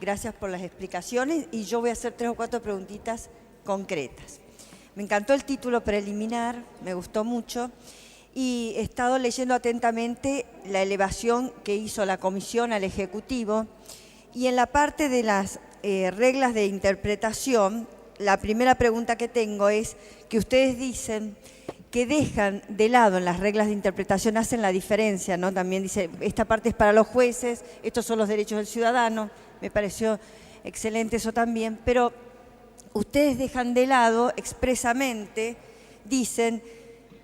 gracias por las explicaciones y yo voy a hacer 3 o 4 preguntitas concretas. Me encantó el título preliminar, me gustó mucho y he estado leyendo atentamente la elevación que hizo la comisión al Ejecutivo y en la parte de las reglas de interpretación, la primera pregunta que tengo es que ustedes dicen que dejan de lado en las reglas de interpretación, hacen la diferencia, ¿no? También dice, esta parte es para los jueces, estos son los derechos del ciudadano, me pareció excelente eso también, pero ustedes dejan de lado expresamente, dicen,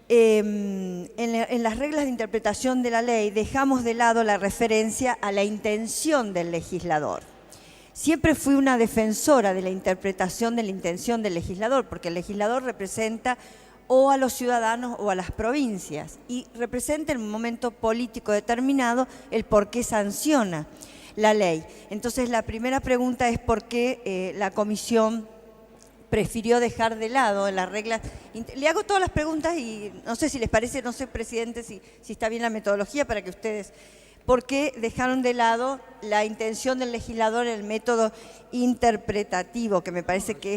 en las reglas de interpretación de la ley dejamos de lado la referencia a la intención del legislador. Siempre fui una defensora de la interpretación de la intención del legislador, porque el legislador representa o a los ciudadanos o a las provincias y representa en un momento político determinado el por qué sanciona la ley. Entonces la primera pregunta es por qué la comisión prefirió dejar de lado en las reglas. Le hago todas las preguntas y no sé si les parece, no sé, presidente, si está bien la metodología para que ustedes... ¿Por qué dejaron de lado la intención del legislador en el método interpretativo, que me parece que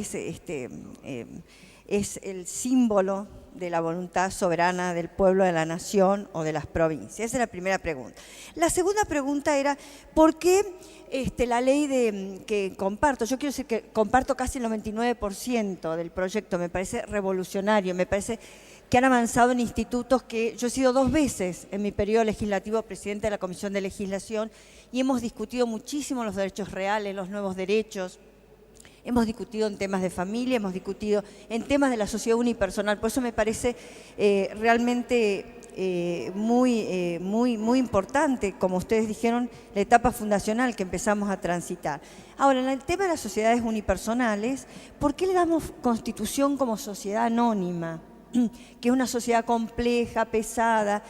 es el símbolo de la voluntad soberana del pueblo, de la nación o de las provincias? Esa es la primera pregunta. La segunda pregunta era, ¿por qué la ley que comparto? Yo quiero decir que comparto casi el 99% del proyecto, me parece revolucionario, me parece que han avanzado en institutos que yo he sido 2 veces en mi periodo legislativo presidenta de la Comisión de Legislación y hemos discutido muchísimo los derechos reales, los nuevos derechos. Hemos discutido en temas de familia, hemos discutido en temas de la sociedad unipersonal. Por eso me parece realmente muy importante, como ustedes dijeron, la etapa fundacional que empezamos a transitar. Ahora, en el tema de las sociedades unipersonales, ¿por qué le damos constitución como sociedad anónima? Que es una sociedad compleja, pesada,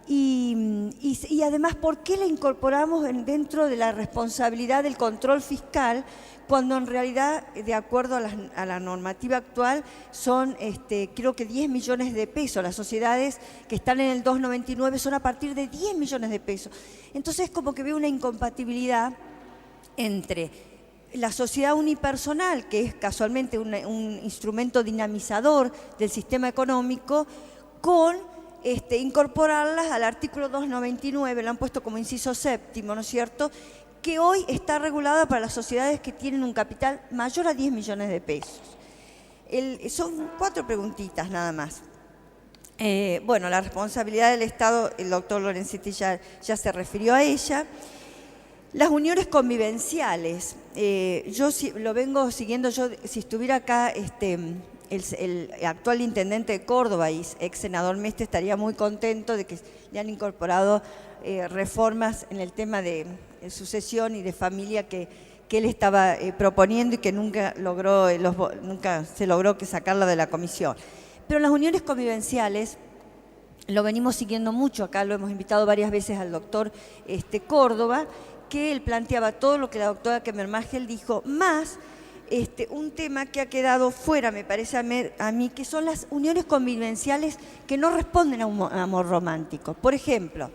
y además, ¿por qué la incorporamos dentro de la responsabilidad del control fiscal cuando en realidad, de acuerdo a la normativa actual, son creo que 10 millones de pesos? Las sociedades que están en el 299 son a partir de 10 millones de pesos. Entonces, como que veo una incompatibilidad entre la sociedad unipersonal, que es casualmente un instrumento dinamizador del sistema económico, con incorporarlas al artículo 299, lo han puesto como inciso séptimo, ¿no es cierto?, que hoy está regulada para las sociedades que tienen un capital mayor a 10 millones de pesos. Son 4 preguntitas nada más. Bueno, la responsabilidad del Estado, el doctor Lorenzetti ya se refirió a ella. Las uniones convivenciales, yo lo vengo siguiendo, si estuviera acá el actual intendente de Córdoba y ex senador Mestre, estaría muy contento de que le han incorporado reformas en el tema de sucesión y de familia que él estaba proponiendo y que nunca se logró sacarlo de la comisión. Pero las uniones convivenciales lo venimos siguiendo mucho, acá lo hemos invitado varias veces al doctor Córdoba, que él planteaba todo lo que la doctora Kemermagel dijo, más un tema que ha quedado fuera, me parece a mí, que son las uniones convivenciales que no responden a un amor romántico. Por ejemplo,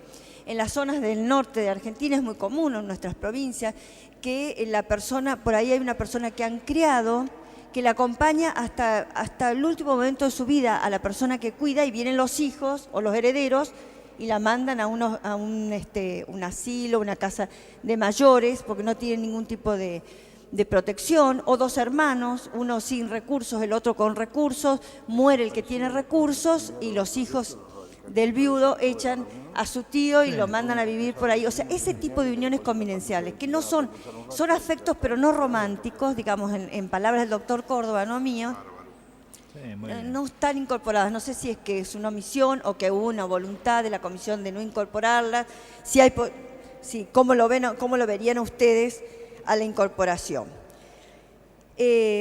en las zonas del norte de Argentina es muy común, en nuestras provincias, que la persona, por ahí hay una persona que han criado, que la acompaña hasta el último momento de su vida a la persona que cuida, y vienen los hijos o los herederos y la mandan a un asilo, una casa de mayores, porque no tienen ningún tipo de protección, o 2 hermanos, uno sin recursos, el otro con recursos, muere el que tiene recursos y los hijos del viudo echan a su tío y lo mandan a vivir por ahí. O sea, ese tipo de uniones convivenciales, que no son afectos pero no románticos, digamos en palabras del doctor Córdoba, no mío, no están incorporadas. No sé si es que es una omisión o que hubo una voluntad de la comisión de no incorporarlas, ¿cómo lo verían ustedes a la incorporación?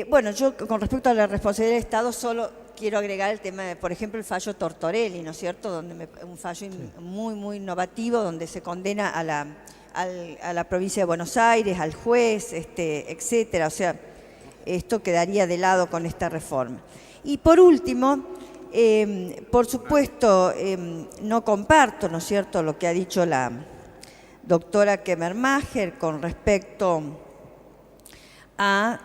Bueno, yo con respecto a la responsabilidad del Estado solo quiero agregar el tema de, por ejemplo, el fallo Tortorelli, ¿no es cierto?, un fallo muy innovativo, donde se condena a la provincia de Buenos Aires, al juez, etcétera. O sea, esto quedaría de lado con esta reforma. Y por último, por supuesto, no comparto, ¿no es cierto?, lo que ha dicho la doctora Kemermagel con respecto a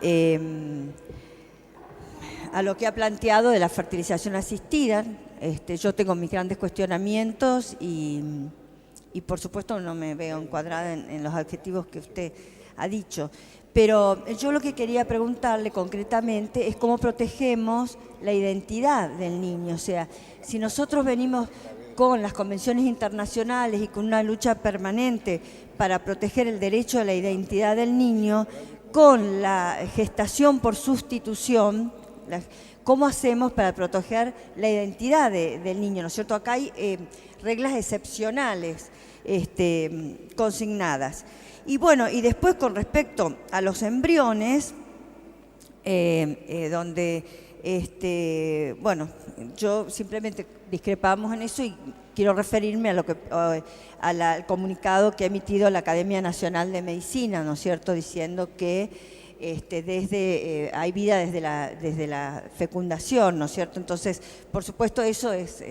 lo que ha planteado de la fertilización asistida. Yo tengo mis grandes cuestionamientos y por supuesto no me veo encuadrada en los adjetivos que usted ha dicho. Pero yo lo que quería preguntarle concretamente es cómo protegemos la identidad del niño. O sea, si nosotros venimos con las convenciones internacionales y con una lucha permanente para proteger el derecho a la identidad del niño, con la gestación por sustitución, ¿cómo hacemos para proteger la identidad del niño? ¿No es cierto? Acá hay reglas excepcionales consignadas. Y bueno, y después con respecto a los embriones, donde, bueno, yo simplemente discrepamos en eso y quiero referirme a lo que al comunicado que ha emitido la Academia Nacional de Medicina, ¿no es cierto?, diciendo que hay vida desde la fecundación, ¿no es cierto? Entonces, por supuesto, eso es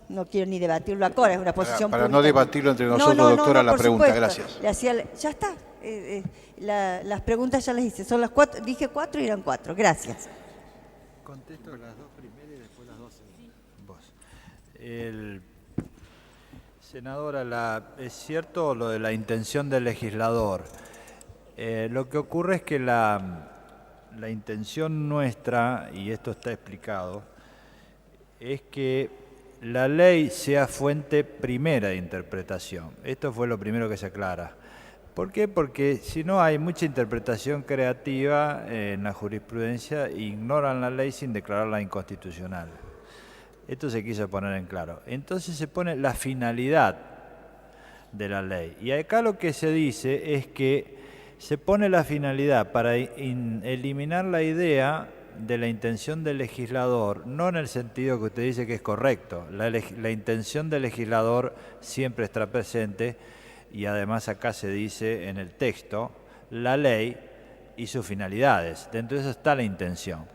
no quiero ni debatirlo acá, es una posición para pública. no debatirlo entre nosotros, doctora, la pregunta, gracias. Ya está, las preguntas ya las hice, son las 4, dije 4 y eran 4, gracias. Contesto las dos primeras y después las dos segundas. Senadora, es cierto lo de la intención del legislador. Lo que ocurre es que la intención nuestra, y esto está explicado, es que la ley sea fuente primera de interpretación. Esto fue lo primero que se aclara. ¿Por qué? Porque si no hay mucha interpretación creativa en la jurisprudencia, ignoran la ley sin declararla inconstitucional. Esto se quiso poner en claro. Entonces se pone la finalidad de la ley. Y acá lo que se dice es que se pone la finalidad para eliminar la idea de la intención del legislador, no en el sentido que usted dice que es correcto. La intención del legislador siempre está presente y además acá se dice en el texto la ley y sus finalidades. Dentro de eso está la intención.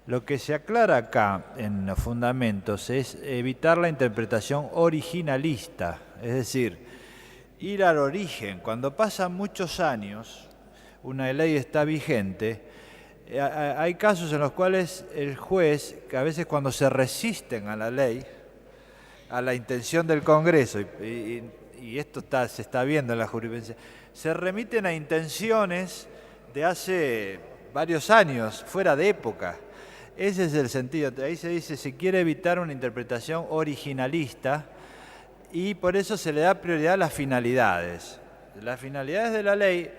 Lo que se aclara acá en los fundamentos es evitar la interpretación originalista, es decir, ir al origen. Cuando pasan muchos años, una ley está vigente, hay casos en los cuales el juez, que a veces cuando se resisten a la ley, a la intención del Congreso, y esto se está viendo en la jurisprudencia, se remiten a intenciones de hace varios años, fuera de época. Ese es el sentido. Ahí se dice, se quiere evitar una interpretación originalista y por eso se le da prioridad a las finalidades. Las finalidades de la ley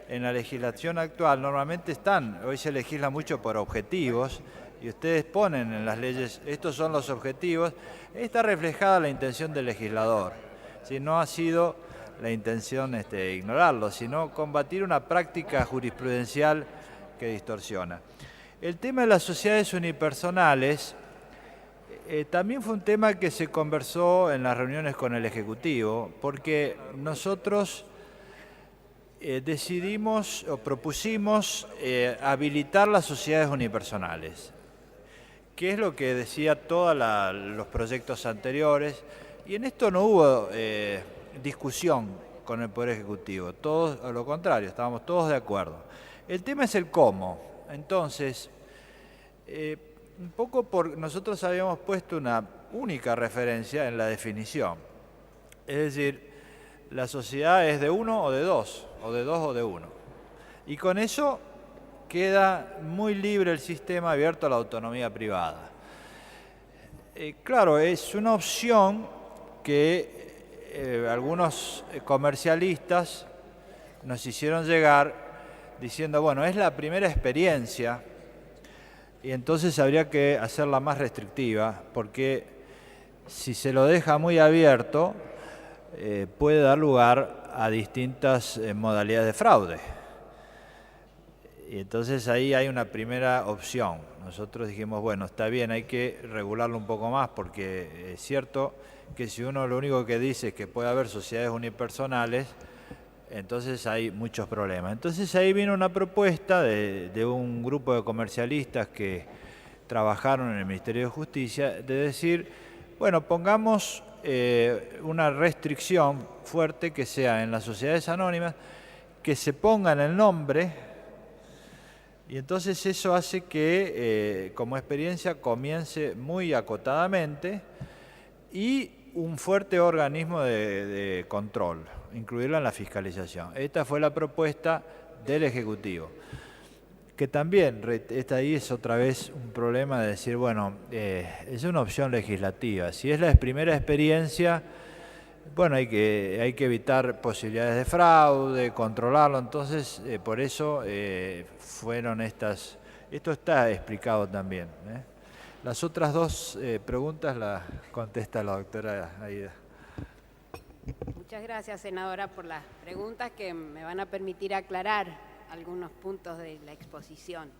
en la legislación actual normalmente están, hoy se legisla mucho por objetivos y ustedes ponen en las leyes, estos son los objetivos, está reflejada la intención del legislador. Si no ha sido la intención ignorarlo, sino combatir una práctica jurisprudencial que distorsiona. El tema de las sociedades unipersonales también fue un tema que se conversó en las reuniones con el Ejecutivo, porque nosotros decidimos o propusimos habilitar las sociedades unipersonales, que es lo que decía todos los proyectos anteriores, y en esto no hubo discusión con el Poder Ejecutivo, todos, a lo contrario, estábamos todos de acuerdo. El tema es el cómo. Entonces, un poco nosotros habíamos puesto una única referencia en la definición, es decir, la sociedad es de uno o de dos, o de dos o de uno. Y con eso queda muy libre el sistema abierto a la autonomía privada. Claro, es una opción que algunos comercialistas nos hicieron llegar diciendo, bueno, es la primera experiencia y entonces habría que hacerla más restrictiva, porque si se lo deja muy abierto, puede dar lugar a distintas modalidades de fraude. Y entonces ahí hay una primera opción. Nosotros dijimos, bueno, está bien, hay que regularlo un poco más, porque es cierto que si uno lo único que dice es que puede haber sociedades unipersonales, entonces hay muchos problemas. Entonces ahí vino una propuesta de un grupo de comercialistas que trabajaron en el Ministerio de Justicia, de decir, bueno, pongamos una restricción fuerte que sea en las sociedades anónimas, que se pongan el nombre, y entonces eso hace que como experiencia comience muy acotadamente, y un fuerte organismo de control, incluirla en la fiscalización. Esta fue la propuesta del Ejecutivo, que también, ahí es otra vez un problema de decir, bueno, es una opción legislativa. Si es la primera experiencia, bueno, hay que evitar posibilidades de fraude, controlarlo, entonces por eso fueron estas. Esto está explicado también. Las otras dos preguntas las contesta la doctora Aida. Muchas gracias, senadora, por las preguntas que me van a permitir aclarar algunos puntos de la exposición.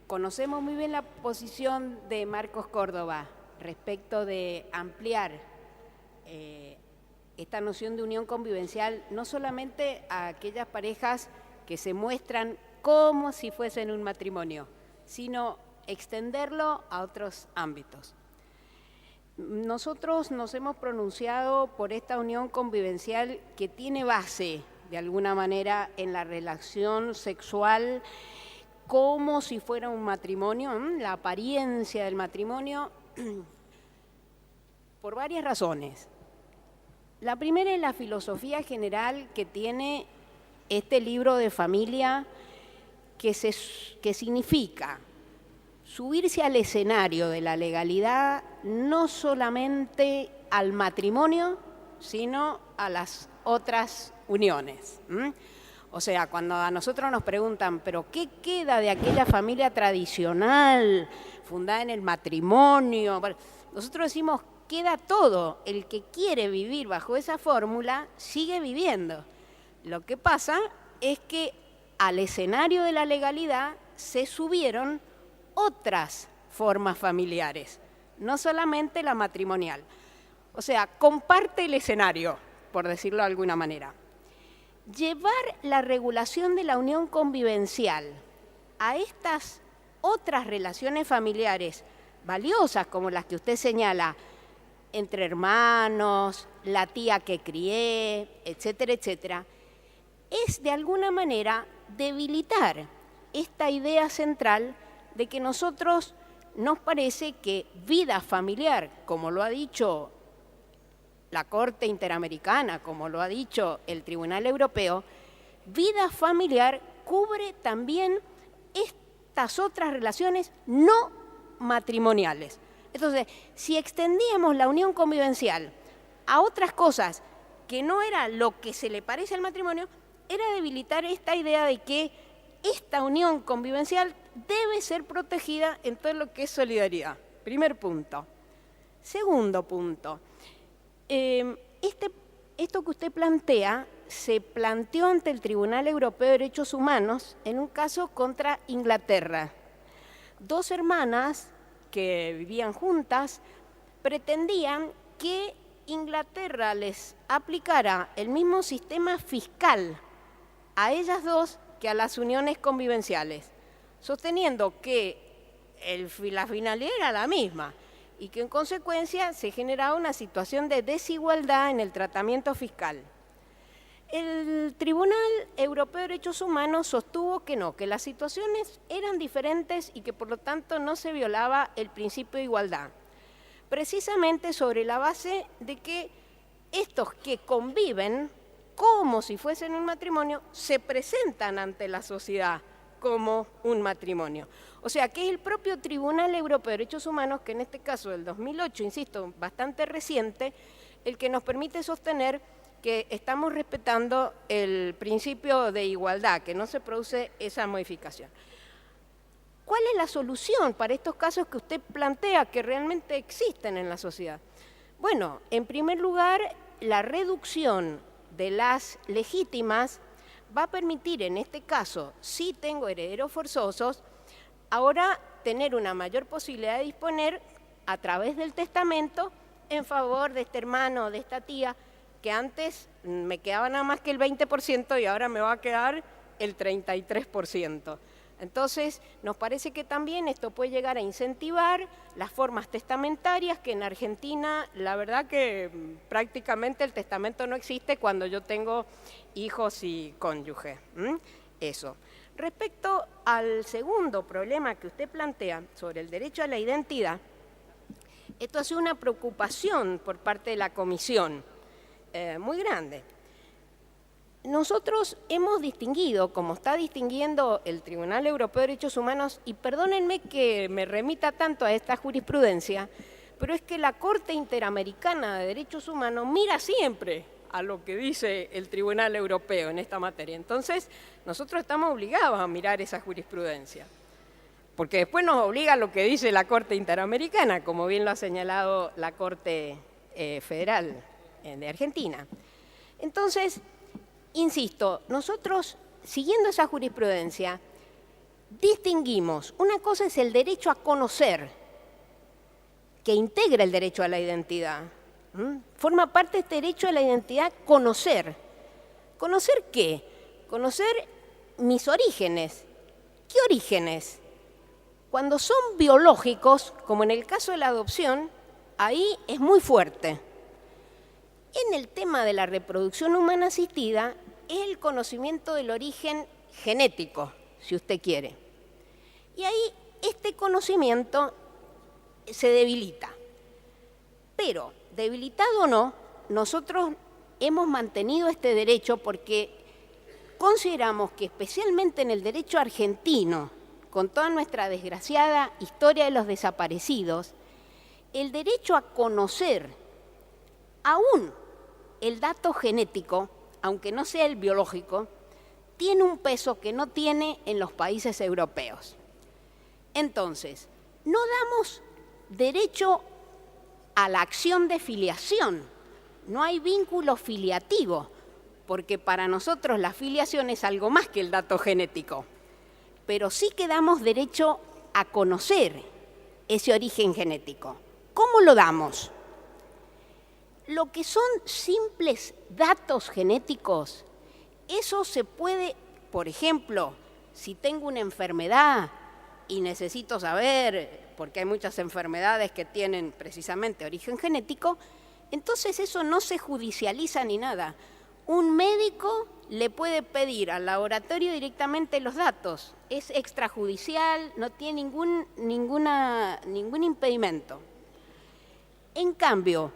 Conocemos muy bien la posición de Marcos Córdoba respecto de ampliar esta noción de unión convivencial no solamente a aquellas parejas que se muestran como si fuesen un matrimonio, sino extenderlo a otros ámbitos. Nosotros nos hemos pronunciado por esta unión convivencial que tiene base, de alguna manera, en la relación sexual como si fuera un matrimonio, la apariencia del matrimonio, por varias razones. La primera es la filosofía general que tiene este libro de familia, que significa subirse al escenario de la legalidad no solamente al matrimonio, sino a las otras uniones. O sea, cuando a nosotros nos preguntan, ¿pero qué queda de aquella familia tradicional fundada en el matrimonio? Bueno, nosotros decimos, queda todo. El que quiere vivir bajo esa fórmula sigue viviendo. Lo que pasa es que al escenario de la legalidad se subieron otras formas familiares, no solamente la matrimonial. O sea, comparte el escenario, por decirlo de alguna manera. Llevar la regulación de la unión convivencial a estas otras relaciones familiares valiosas, como las que usted señala, entre hermanos, la tía que crié, etcétera, etcétera, es de alguna manera debilitar esta idea central de que nosotros nos parece que vida familiar, como lo ha dicho la Corte Interamericana, como lo ha dicho el Tribunal Europeo, vida familiar cubre también estas otras relaciones no matrimoniales. Entonces, si extendíamos la unión convivencial a otras cosas que no era lo que se le parece al matrimonio, era debilitar esta idea de que esta unión convivencial debe ser protegida en todo lo que es solidaridad. Primer punto. Segundo punto. Esto que usted plantea se planteó ante el Tribunal Europeo de Derechos Humanos en un caso contra Inglaterra. Dos hermanas que vivían juntas pretendían que Inglaterra les aplicara el mismo sistema fiscal a ellas dos que a las uniones convivenciales, sosteniendo que la finalidad era la misma y que en consecuencia se generaba una situación de desigualdad en el tratamiento fiscal. El Tribunal Europeo de Derechos Humanos sostuvo que no, que las situaciones eran diferentes y que por lo tanto no se violaba el principio de igualdad, precisamente sobre la base de que estos que conviven como si fuesen un matrimonio se presentan ante la sociedad como un matrimonio. O sea, que es el propio Tribunal Europeo de Derechos Humanos, que en este caso del 2008, insisto, bastante reciente, el que nos permite sostener que estamos respetando el principio de igualdad, que no se produce esa modificación. ¿Cuál es la solución para estos casos que usted plantea que realmente existen en la sociedad? Bueno, en primer lugar, la reducción de las legítimas va a permitir, en este caso, si tengo herederos forzosos, ahora tener una mayor posibilidad de disponer a través del testamento en favor de este hermano o de esta tía, que antes me quedaba nada más que el 20% y ahora me va a quedar el 33%. Entonces, nos parece que también esto puede llegar a incentivar las formas testamentarias, que en Argentina, la verdad que prácticamente el testamento no existe cuando yo tengo hijos y cónyuge. Eso. Respecto al segundo problema que usted plantea sobre el derecho a la identidad, esto ha sido una preocupación por parte de la Comisión muy grande. Nosotros hemos distinguido, como está distinguiendo el Tribunal Europeo de Derechos Humanos, y perdónenme que me remita tanto a esta jurisprudencia, pero es que la Corte Interamericana de Derechos Humanos mira siempre a lo que dice el Tribunal Europeo en esta materia. Entonces, nosotros estamos obligados a mirar esa jurisprudencia, porque después nos obliga a lo que dice la Corte Interamericana, como bien lo ha señalado la Corte Federal de Argentina. Entonces, insisto, nosotros, siguiendo esa jurisprudencia, distinguimos, una cosa es el derecho a conocer, que integra el derecho a la identidad. Forma parte de este derecho a la identidad conocer. ¿Conocer qué? Conocer mis orígenes. ¿Qué orígenes? Cuando son biológicos, como en el caso de la adopción, ahí es muy fuerte. En el tema de la reproducción humana asistida, es el conocimiento del origen genético, si usted quiere. Y ahí este conocimiento se debilita. Pero, debilitado o no, nosotros hemos mantenido este derecho porque consideramos que especialmente en el derecho argentino, con toda nuestra desgraciada historia de los desaparecidos, el derecho a conocer aún el dato genético, aunque no sea el biológico, tiene un peso que no tiene en los países europeos. Entonces, no damos derecho a la acción de filiación, no hay vínculo filiativo, porque para nosotros la filiación es algo más que el dato genético, pero sí que damos derecho a conocer ese origen genético. ¿Cómo lo damos? Lo que son simples datos genéticos, eso se puede, por ejemplo, si tengo una enfermedad y necesito saber, porque hay muchas enfermedades que tienen precisamente origen genético, entonces eso no se judicializa ni nada. Un médico le puede pedir al laboratorio directamente los datos, es extrajudicial, no tiene ningún impedimento. En cambio,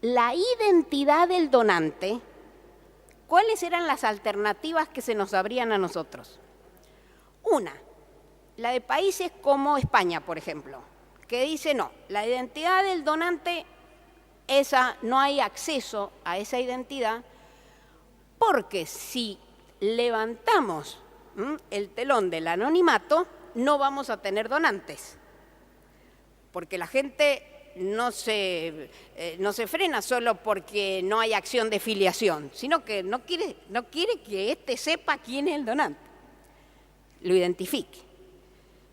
la identidad del donante, ¿cuáles eran las alternativas que se nos abrían a nosotros? Una, la de países como España, por ejemplo, que dice no, la identidad del donante, esa no hay acceso a esa identidad, porque si levantamos el telón del anonimato, no vamos a tener donantes, porque la gente no se frena solo porque no hay acción de filiación, sino que no quiere que éste sepa quién es el donante, lo identifique.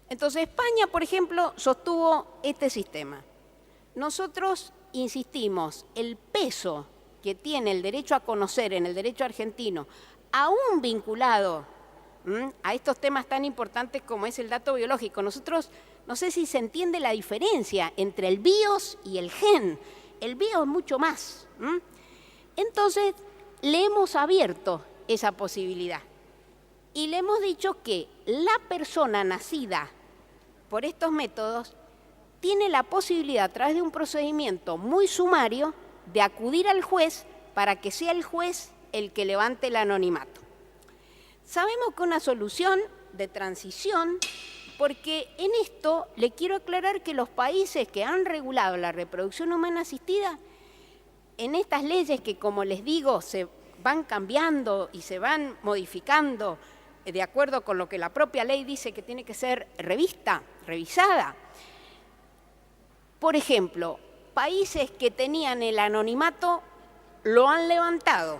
Entonces España, por ejemplo, sostuvo este sistema. Nosotros insistimos, el peso que tiene el derecho a conocer en el derecho argentino, aún vinculado a estos temas tan importantes como es el dato biológico. Nosotros, no sé si se entiende la diferencia entre el BIOS y el gen. El BIOS es mucho más. Entonces, le hemos abierto esa posibilidad y le hemos dicho que la persona nacida por estos métodos tiene la posibilidad, a través de un procedimiento muy sumario, de acudir al juez para que sea el juez el que levante el anonimato. Sabemos que una solución de transición, porque en esto le quiero aclarar que los países que han regulado la reproducción humana asistida, en estas leyes que, como les digo, se van cambiando y se van modificando de acuerdo con lo que la propia ley dice que tiene que ser revisada. Por ejemplo, países que tenían el anonimato lo han levantado.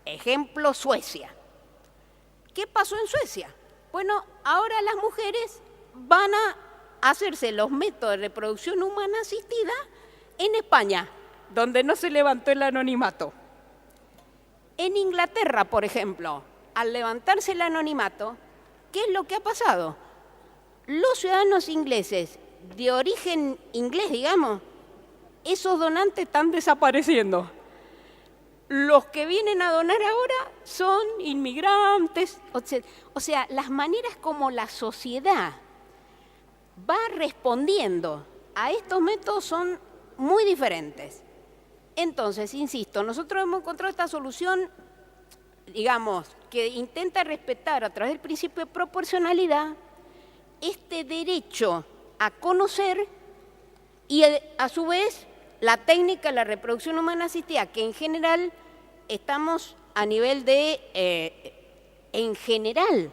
Ejemplo, Suecia. ¿Qué pasó en Suecia? Bueno, ahora las mujeres van a hacerse los métodos de reproducción humana asistida en España, donde no se levantó el anonimato. En Inglaterra, por ejemplo, al levantarse el anonimato, ¿qué es lo que ha pasado? Los ciudadanos ingleses de origen inglés, digamos, esos donantes están desapareciendo. Los que vienen a donar ahora son inmigrantes. O sea, las maneras como la sociedad va respondiendo a estos métodos son muy diferentes. Entonces, insisto, nosotros hemos encontrado esta solución, digamos, que intenta respetar a través del principio de proporcionalidad este derecho a conocer y a su vez la técnica de la reproducción humana asistida, que en general estamos a nivel de, en general,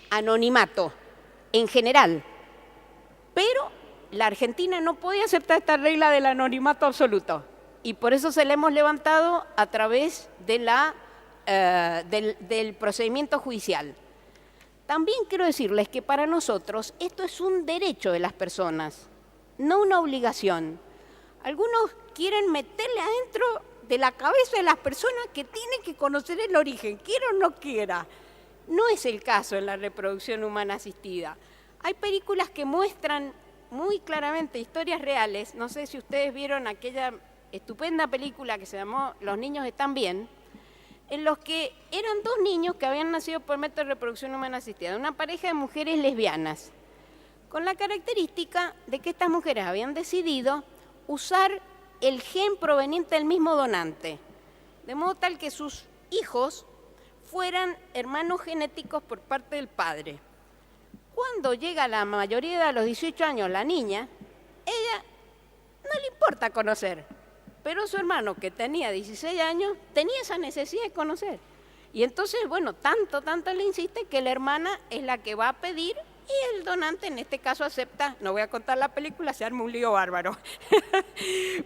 anonimato, en general. Pero la Argentina no podía aceptar esta regla del anonimato absoluto y por eso se la hemos levantado a través de del procedimiento judicial. También quiero decirles que para nosotros esto es un derecho de las personas, no una obligación. Algunos quieren meterle adentro de la cabeza de las personas que tienen que conocer el origen, quiera o no quiera. No es el caso en la reproducción humana asistida. Hay películas que muestran muy claramente historias reales. No sé si ustedes vieron aquella estupenda película que se llamó Los niños están bien, en los que eran dos niños que habían nacido por método de reproducción humana asistida, una pareja de mujeres lesbianas, con la característica de que estas mujeres habían decidido usar el gen proveniente del mismo donante, de modo tal que sus hijos fueran hermanos genéticos por parte del padre. Cuando llega la mayoría de edad, a los 18 años, la niña, ella no le importa conocer, pero su hermano, que tenía 16 años, tenía esa necesidad de conocer. Y entonces, bueno, tanto le insiste que la hermana es la que va a pedir y el donante en este caso acepta. No voy a contar la película, se arma un lío bárbaro.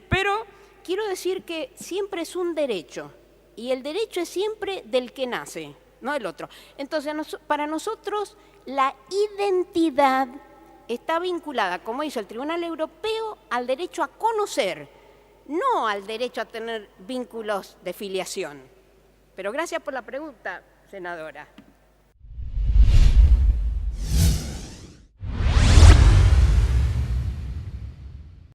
Pero quiero decir que siempre es un derecho y el derecho es siempre del que nace, no del otro. Entonces, para nosotros la identidad está vinculada, como dice el Tribunal Europeo, al derecho a conocer, no al derecho a tener vínculos de filiación. Pero gracias por la pregunta, senadora.